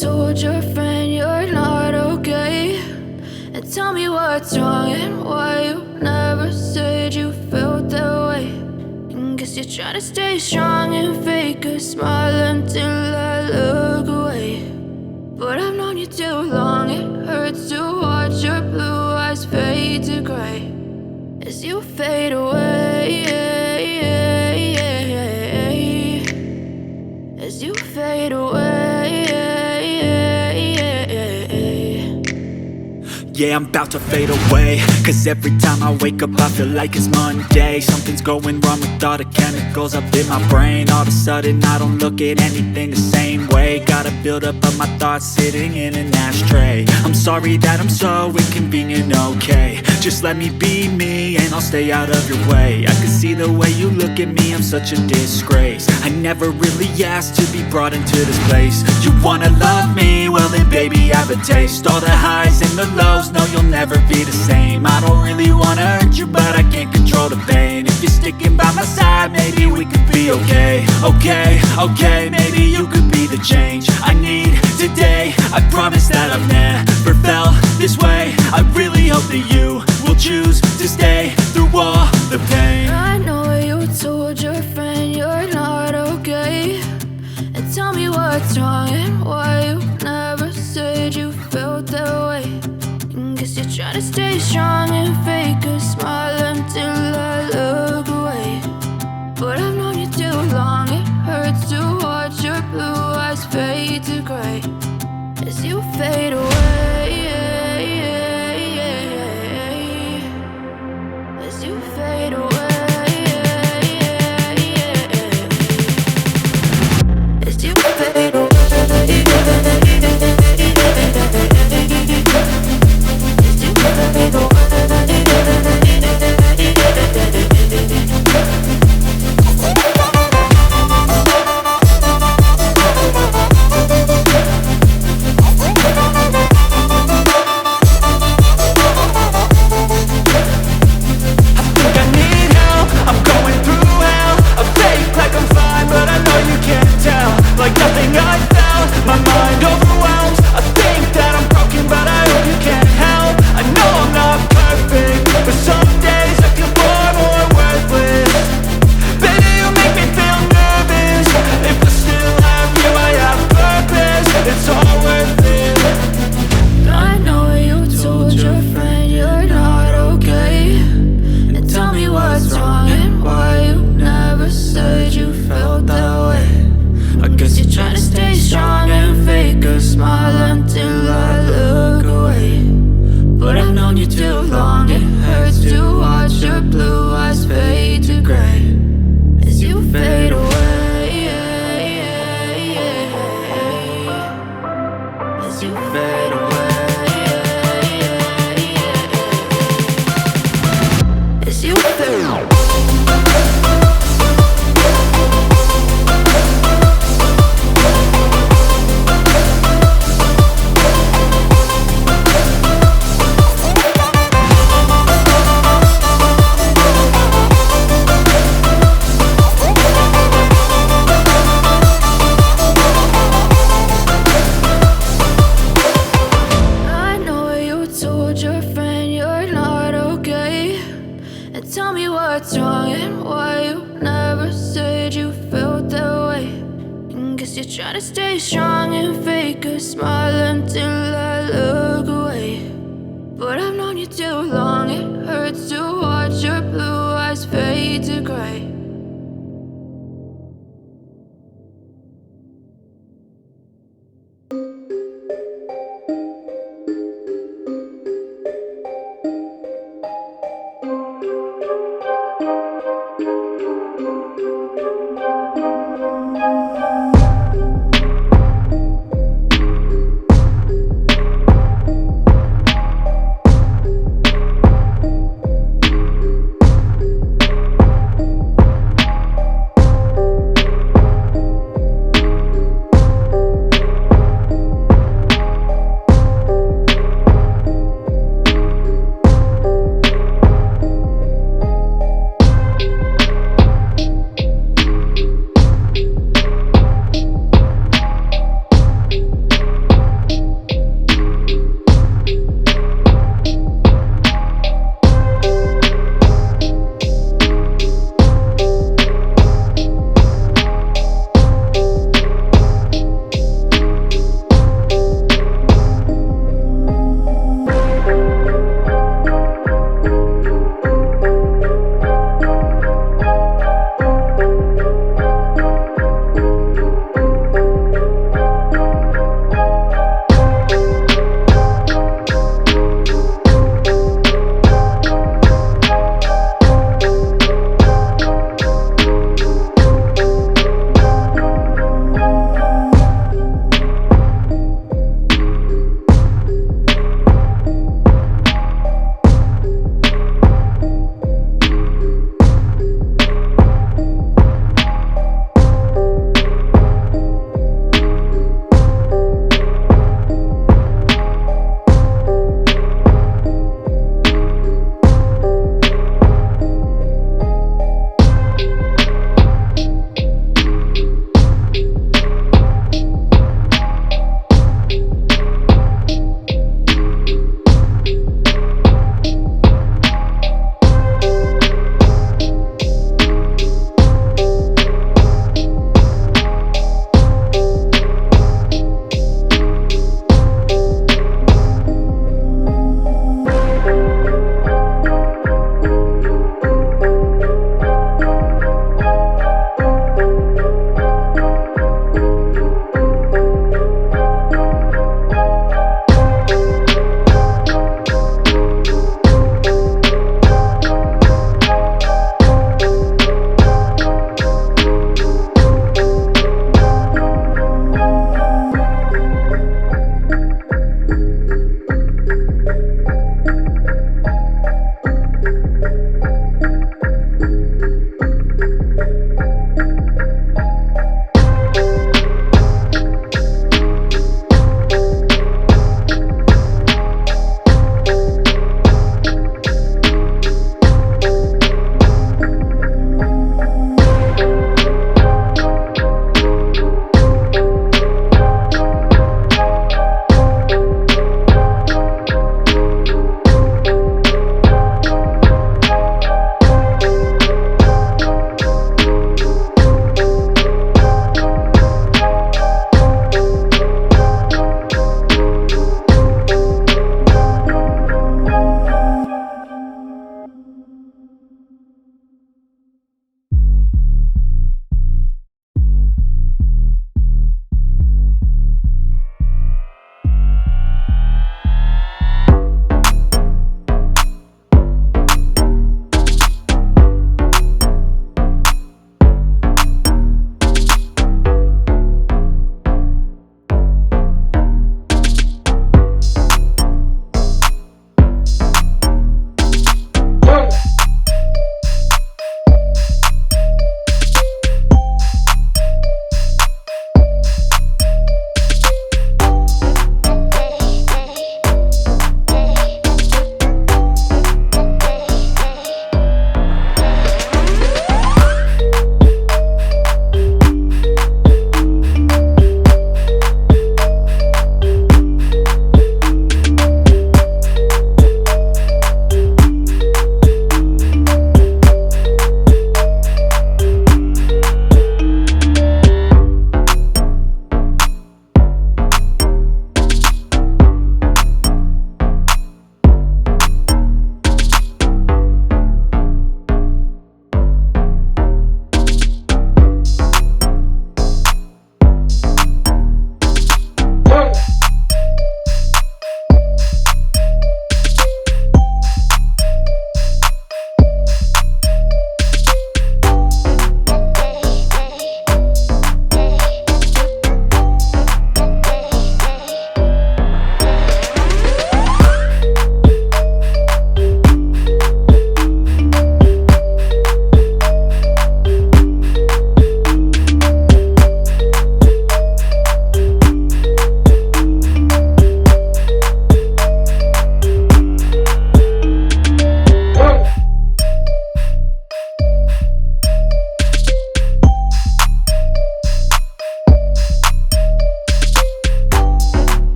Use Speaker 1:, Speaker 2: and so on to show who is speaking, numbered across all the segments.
Speaker 1: told your friend you're not okay, and tell me what's wrong and why you never said you felt that way. And guess you're trying to stay strong and fake a smile until I look away. But I've known you too long, it hurts to watch your blue eyes fade to gray as you fade away, as you fade away.
Speaker 2: Yeah, I'm about to fade away, cause every time I wake up I feel like it's Monday. Something's going wrong with all the chemicals up in my brain. All of a sudden I don't look at anything the same way. Gotta build up of my thoughts sitting in an ashtray. I'm sorry that I'm so inconvenient, okay. Just let me be me and I'll stay out of your way. I can see the way you look at me, I'm such a disgrace. I never really asked to be brought into this place. You wanna love me? Well then baby I have a taste. All the highs and the lows, no you'll never be the same. I don't really wanna hurt you but I can't control the pain. If you're sticking by my side maybe we could be okay. Okay, maybe you could be the change I need today. I promise that I've never felt this way. I really hope that you will choose to stay through all the pain.
Speaker 1: I know you told your friend you're not okay, and tell me what's wrong and why you never said you felt that way. And guess you're trying to stay strong and fake a smile until I look away. But I've known you too long, it hurts to watch your blue eyes fade to gray as you fade away, as you fade away, as you fade away.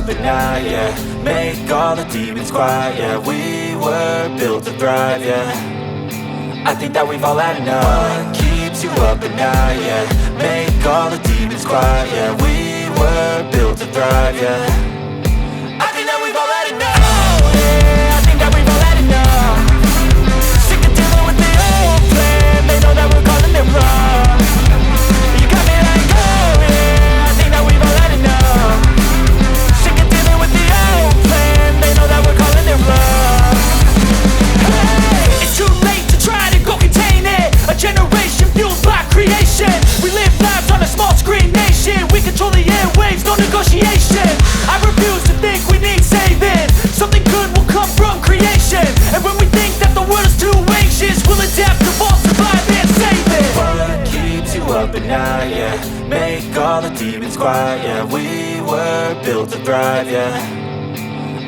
Speaker 2: up at night, yeah. Make all the demons quiet, yeah. We were built to thrive, yeah. I think that we've all had enough. What keeps you up at night, yeah. Make all the demons quiet, yeah. We were built to thrive, yeah. I think that we've all had enough. Oh, yeah, I think that we've all had enough. Sick of dealing with the old plan. They know that we're calling it wrong. You got me like, oh yeah, I think that we've all had enough. Sick of dealing with the old plan. They know that we're calling it wrong. Hey, it's too late to try to go contain it. A generation fueled by creation. We live lives on a small screen nation. We control the airwaves, no negotiation. I refuse to think we need saving. Something good will come from creation. And when we think that the world is too anxious, we'll adapt, evolve, survive and save it. What keeps you up at night, yeah. Make all the demons quiet, yeah. We were built to thrive, yeah.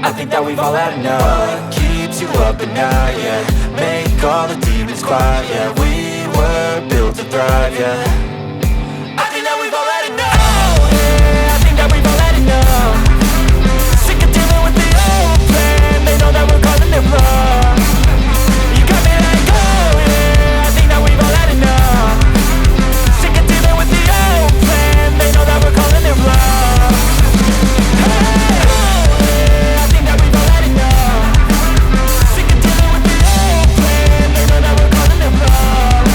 Speaker 2: I think that we've all had enough. What keeps you up at night, yeah. Make all the demons quiet, yeah. We were built to thrive, yeah. I think that we've all had enough. Oh yeah, I think that we've all had enough. Sick of dealing with the old plan. They know that we're calling it wrong. You got me like, oh yeah, I think that we've all had enough. Sick of dealing with the old plan. They know that we're calling it wrong. Hey, oh yeah, I think that we've all had enough. Sick of dealing with the old plan. They know that we're calling it wrong.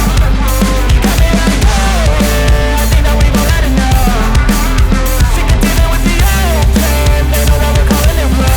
Speaker 2: You got me like, oh yeah, I think that we've all had enough. Sick of dealing with the old plan. They know that we're calling it wrong.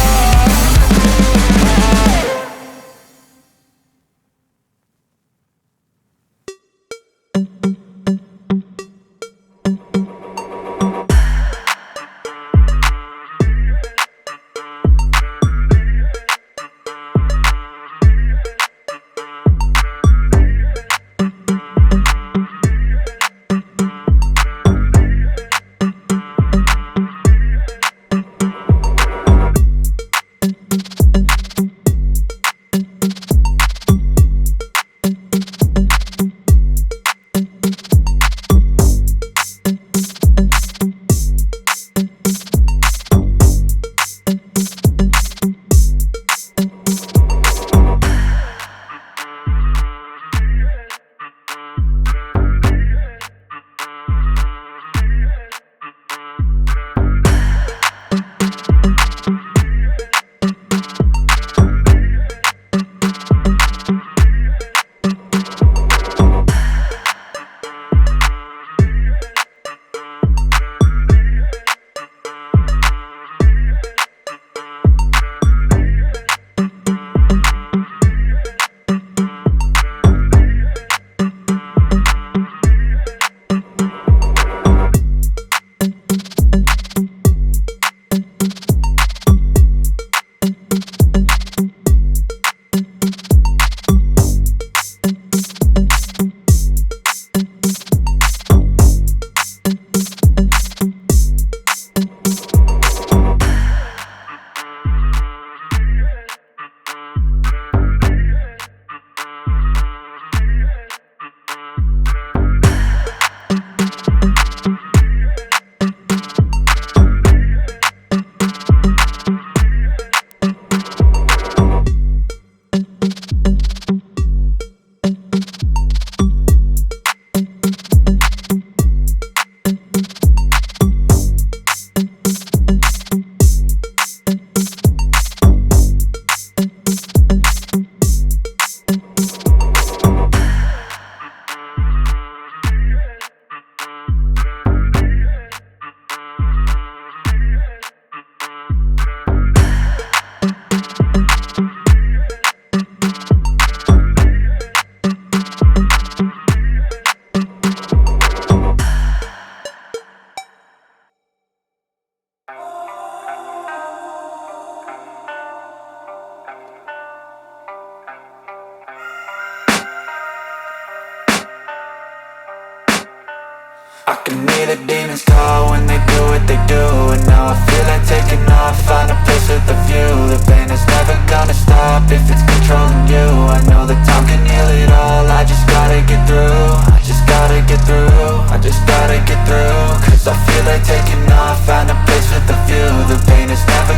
Speaker 2: I can hear the demons call when they do what they do. And now I feel like taking off, find a place with a view. The pain is never gonna stop if it's controlling you. I know that time can heal it all, I just gotta get through. I just gotta get through, I just gotta get through. Cause I feel like taking off, find a place with a view. The pain is never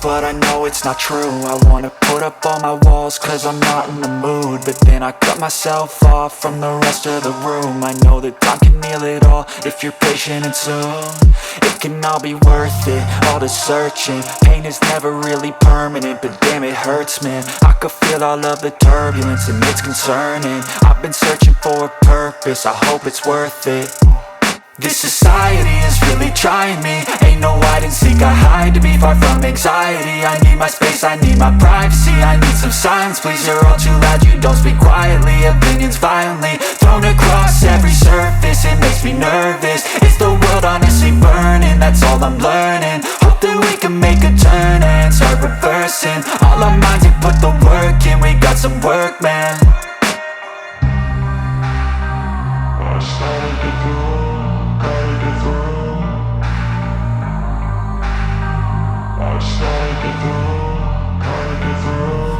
Speaker 2: but I know it's not true. I wanna put up all my walls cause I'm not in the mood, but then I cut myself off from the rest of the room. I know that time can heal it all if you're patient and soon it can all be worth it, all the searching. Pain is never really permanent, but damn it hurts, man. I could feel all of the turbulence and it's concerning. I've been searching for a purpose, I hope it's worth it. This society is really trying me. Ain't no hide and seek, I hide to be far from anxiety. I need my space, I need my privacy. I need some silence, please, you're all too loud. You don't speak quietly, opinions violently thrown across every surface. It makes me nervous, is the world honestly burning? That's all I'm learning. Hope that we can make a turn and start reversing all our minds and put the work in. We got some work, man.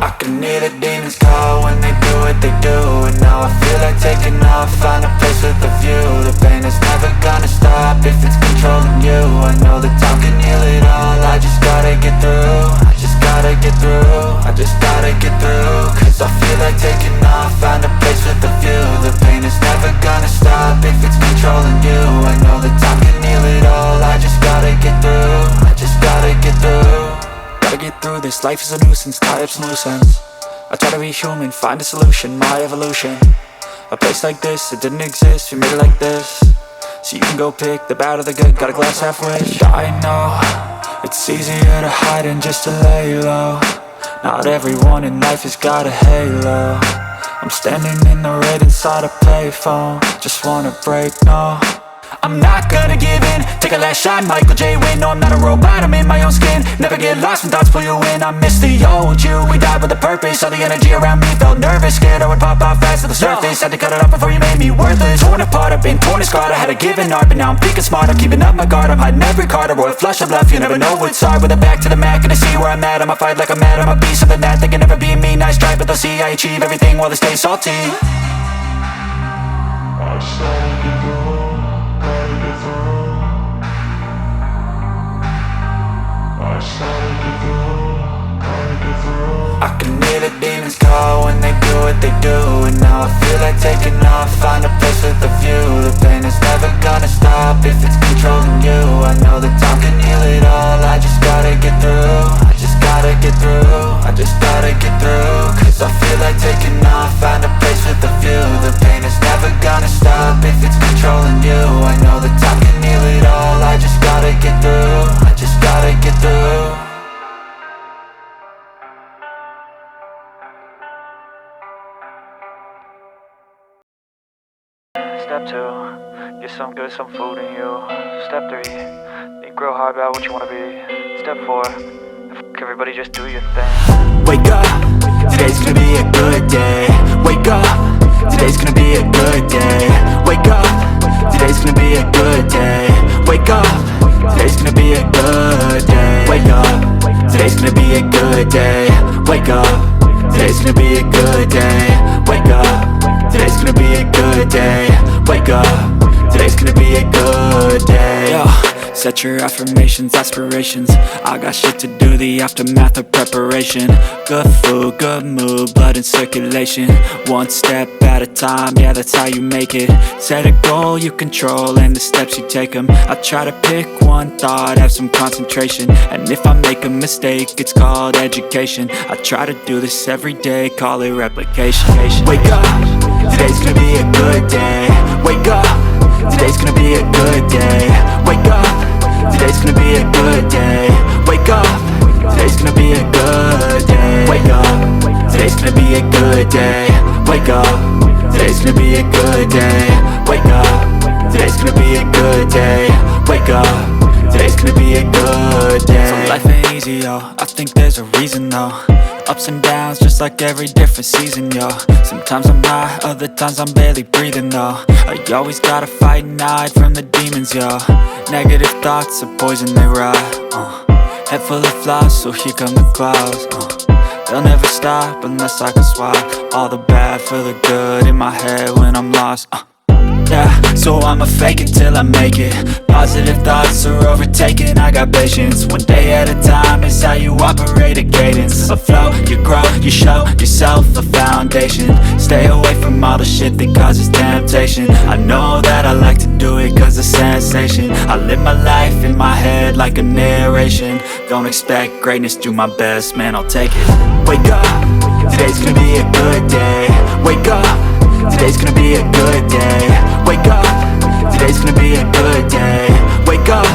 Speaker 2: I can hear the demons call when they do what they do, and now I feel like taking off, find a place with a view. The pain is never gonna stop if it's controlling you. I know that time can heal it all, I just gotta get through. I just gotta get through, I just gotta get through. Cause I feel like taking off, find a place with a view. The pain is never gonna stop if it's controlling you. I know that time can heal it all, I just gotta get through. I just gotta get through. Gotta get through this, life is a nuisance, tie up some loose ends. I try to be human, find a solution, my evolution. A place like this, it didn't exist, we made it like this. So you can go pick the bad or the good, got a glass halfway. I know, it's easier to hide than just to lay low. Not everyone in life has got a halo. I'm standing in the red inside a payphone, just wanna break, no. I'm not gonna give in, take a last shot, Michael J. Win. No, I'm not a robot, I'm in my own skin. Never get lost when thoughts pull you in. I miss the old you, we died with a purpose. All the energy around me felt nervous, scared I would pop off fast to the surface. Had to cut it off before you made me worthless. Torn apart, I've been torn and scarred. I had a given art, but now I'm thinking smart. I'm keeping up my guard, I'm hiding every card. A royal flush of love, you never know what's hard. With a back to the mat, gonna see where I'm at. I'ma fight like I'm mad, I'ma be something that they can never be me. Nice try, but they'll see I achieve everything while they stay salty. I can hear the demons call when they do what they do, and now I feel like taking off, find a place with a view. The pain is never gonna stop if it's controlling you. I know that time can heal it all, I just gotta get through. I just gotta get through, I just gotta get through. Cause I feel like taking off, find a place with a view. The pain is never gonna stop if it's controlling you. I know that time can heal it all, I just gotta get through. I just gotta get through. Step 2, get some good, some food in you. Step 3, think real hard about what you wanna be. Step 4, fuck everybody, just do your thing. Wake up, today's gonna be a good day. Wake up, today's gonna be a good day. Wake up, today's gonna be a good day. Wake up, today's gonna be a good day. Wake up, today's gonna be a good day. Wake up, today's gonna be a good day. Wake up, today's gonna be a good day. Wake up, today's gonna be a good day. Yo, set your affirmations, aspirations. I got shit to do, the aftermath of preparation. Good food, good mood, blood in circulation. One step at a time, yeah, that's how you make it. Set a goal you control and the steps you take them. I try to pick one thought, have some concentration. And if I make a mistake, it's called education. I try to do this every day, call it replication. Wake up, today's gonna be a good day. Wake up, today's gonna be a good day. Wake up, today's gonna be a good day. Wake up, today's gonna be a good day. Wake up, today's gonna be a good day. Wake up, today's gonna be a good day. Wake up, today's gonna be a good day. Wake up, today's gonna be a good day. So life ain't easy, yo, I think there's a reason though. Ups and downs, just like every different season, yo. Sometimes I'm high, other times I'm barely breathing, though. I always gotta fight and hide from the demons, yo. Negative thoughts are poison, they rot. Head full of flies, so here come the clouds. They'll never stop unless I can swap all the bad for the good in my head when I'm lost. Yeah, so I'ma fake it till I make it. Positive thoughts are overtaken, I got patience. One day at a time is how you operate a cadence. A flow, you grow, you show yourself a foundation. Stay away from all the shit that causes temptation. I know that I like to do it cause it's sensation. I live my life in my head like a narration. Don't expect greatness, do my best, man, I'll take it. Wake up, today's gonna be a good day. Wake up, today's gonna be a good day. Wake up, today's gonna be a good day. Wake up,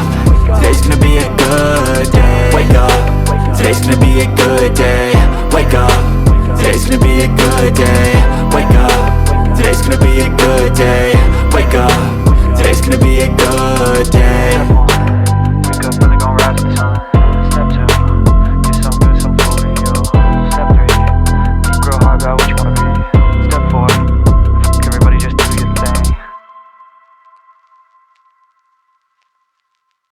Speaker 2: today's gonna be a good day. Wake up, today's gonna be a good day. Wake up, today's gonna be a good day.